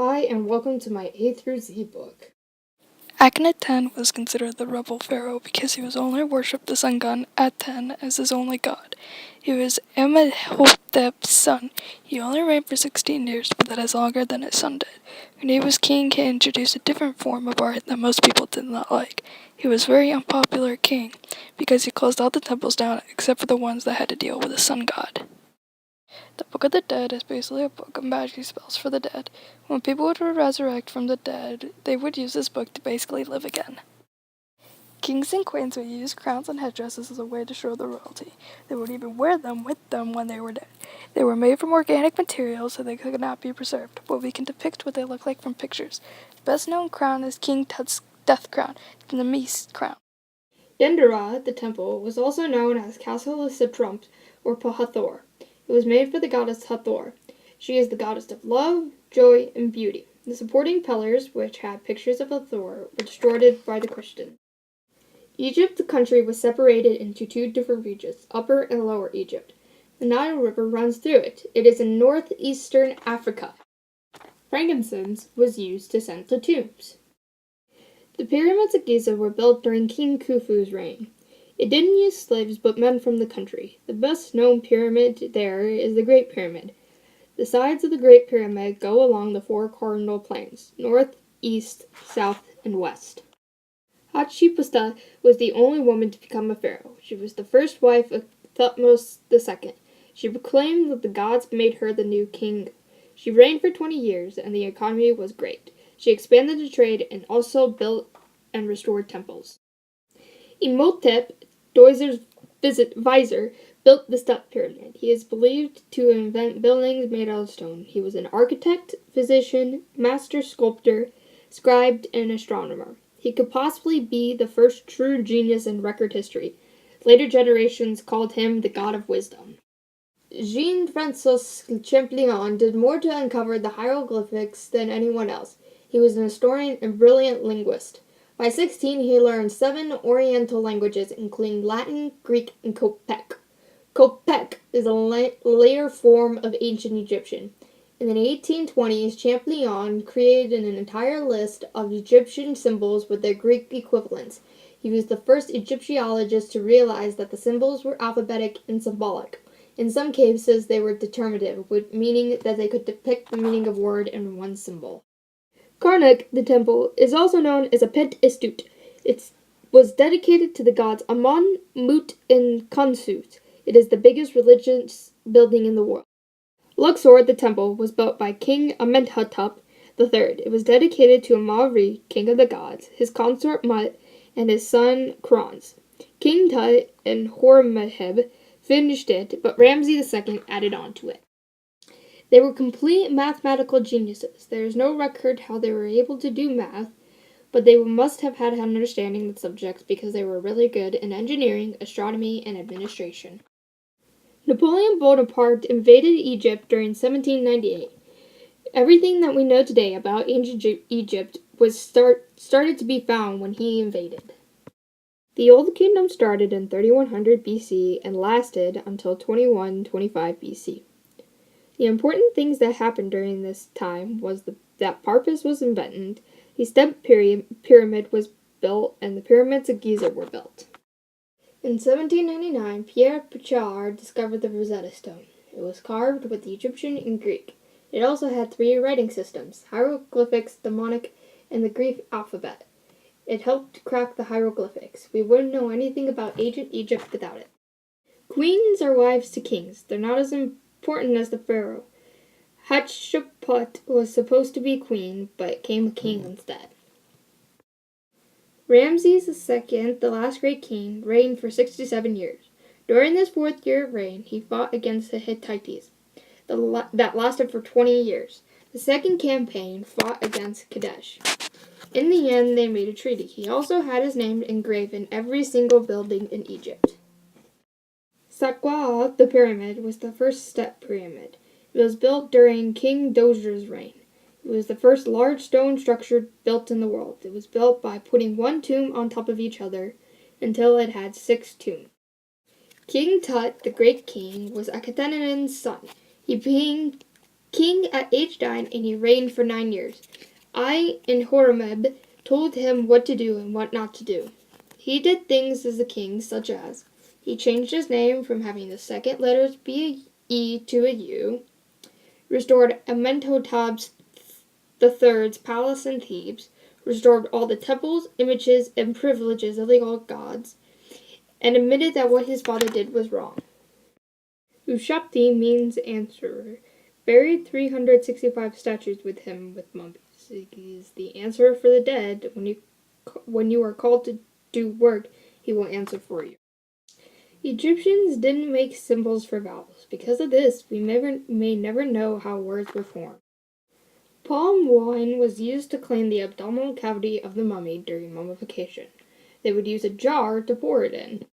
Hi, and welcome to my A through Z book. Akhenaten was considered the rebel pharaoh because he was only worshipped the sun god Aten as his only god. He was Amenhotep's son. He only reigned for 16 years, but that is longer than his son did. When he was king, he introduced a different form of art that most people did not like. He was a very unpopular king because he closed all the temples down except for the ones that had to deal with the sun god. The Book of the Dead is basically a book of magic spells for the dead. When people would resurrect from the dead, they would use this book to basically live again. Kings and queens would use crowns and headdresses as a way to show their royalty. They would even wear them with them when they were dead. They were made from organic materials, so they could not be preserved, but we can depict what they look like from pictures. The best known crown is King Tut's death crown, the Nemes crown. Dendera, the temple, was also known as Castle of Siptrump or Pahathor. It was made for the goddess Hathor. She is the goddess of love, joy, and beauty. The supporting pillars, which had pictures of Hathor, were destroyed by the Christians. Egypt, the country, was separated into two different regions, Upper and Lower Egypt. The Nile River runs through it. It is in northeastern Africa. Frankincense was used to scent the tombs. The pyramids of Giza were built during King Khufu's reign. It didn't use slaves but men from the country. The best known pyramid there is the Great Pyramid. The sides of the Great Pyramid go along the four cardinal planes, north, east, south, and west. Hatshepsut was the only woman to become a pharaoh. She was the first wife of Thutmose II. She proclaimed that the gods made her the new king. She reigned for 20 years, and the economy was great. She expanded the trade and also built and restored temples. Imhotep, Djoser's visor, built the Step Pyramid. He is believed to invent buildings made out of stone. He was an architect, physician, master sculptor, scribe, and astronomer. He could possibly be the first true genius in record history. Later generations called him the God of Wisdom. Jean-Francois Champollion did more to uncover the hieroglyphics than anyone else. He was an historian and brilliant linguist. By 16, he learned 7 Oriental languages, including Latin, Greek, and Kopek. Kopek is a later form of ancient Egyptian. In the 1820s, Champollion created an entire list of Egyptian symbols with their Greek equivalents. He was the first Egyptologist to realize that the symbols were alphabetic and symbolic. In some cases, they were determinative, meaning that they could depict the meaning of a word in one symbol. Karnak, the temple, is also known as a Pet Istut. It was dedicated to the gods Amon, Mut, and Khonsut. It is the biggest religious building in the world. Luxor, the temple, was built by King Amenhotep III. It was dedicated to Amon-Ra, king of the gods, his consort Mut, and his son Khronz. King Tut and Horemheb finished it, but Ramses II added on to it. They were complete mathematical geniuses. There is no record how they were able to do math, but they must have had an understanding of the subjects because they were really good in engineering, astronomy, and administration. Napoleon Bonaparte invaded Egypt during 1798. Everything that we know today about ancient Egypt was started to be found when he invaded. The Old Kingdom started in 3100 BC and lasted until 2125 BC. The important things that happened during this time was that Pappus was invented, the Step Pyramid was built, and the pyramids of Giza were built. In 1799, Pierre Picard discovered the Rosetta Stone. It was carved with the Egyptian and Greek. It also had 3 writing systems, hieroglyphics, demonic, and the Greek alphabet. It helped crack the hieroglyphics. We wouldn't know anything about ancient Egypt without it. Queens are wives to kings. They're not as important as the pharaoh. Hatshepsut was supposed to be queen, but became a king instead. Ramses II, the last great king, reigned for 67 years. During this 4th year of reign, he fought against the Hittites. That lasted for 20 years. The second campaign fought against Kadesh. In the end, they made a treaty. He also had his name engraved in every single building in Egypt. Saqqara, the pyramid, was the first step pyramid. It was built during King Djoser's reign. It was the first large stone structure built in the world. It was built by putting one tomb on top of each other until it had 6 tombs. King Tut, the great king, was Akhenaten's son. He became king at age 9, and he reigned for 9 years. I and Horemheb told him what to do and what not to do. He did things as a king, such as he changed his name from having the second letters be a E to a U, restored Amenhotep's III's palace in Thebes, restored all the temples, images, and privileges of the old gods, and admitted that what his father did was wrong. Ushapti means answerer. Buried 365 statues with him with mummies. He is the answerer for the dead. When you are called to do work, he will answer for you. Egyptians didn't make symbols for vowels. Because of this, we may never know how words were formed. Palm wine was used to clean the abdominal cavity of the mummy during mummification. They would use a jar to pour it in.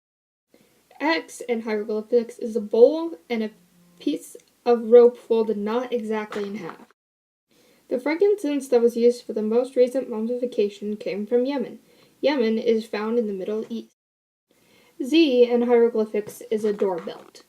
X in hieroglyphics is a bowl and a piece of rope folded not exactly in half. The frankincense that was used for the most recent mummification came from Yemen. Yemen is found in the Middle East. Z in hieroglyphics is a door belt.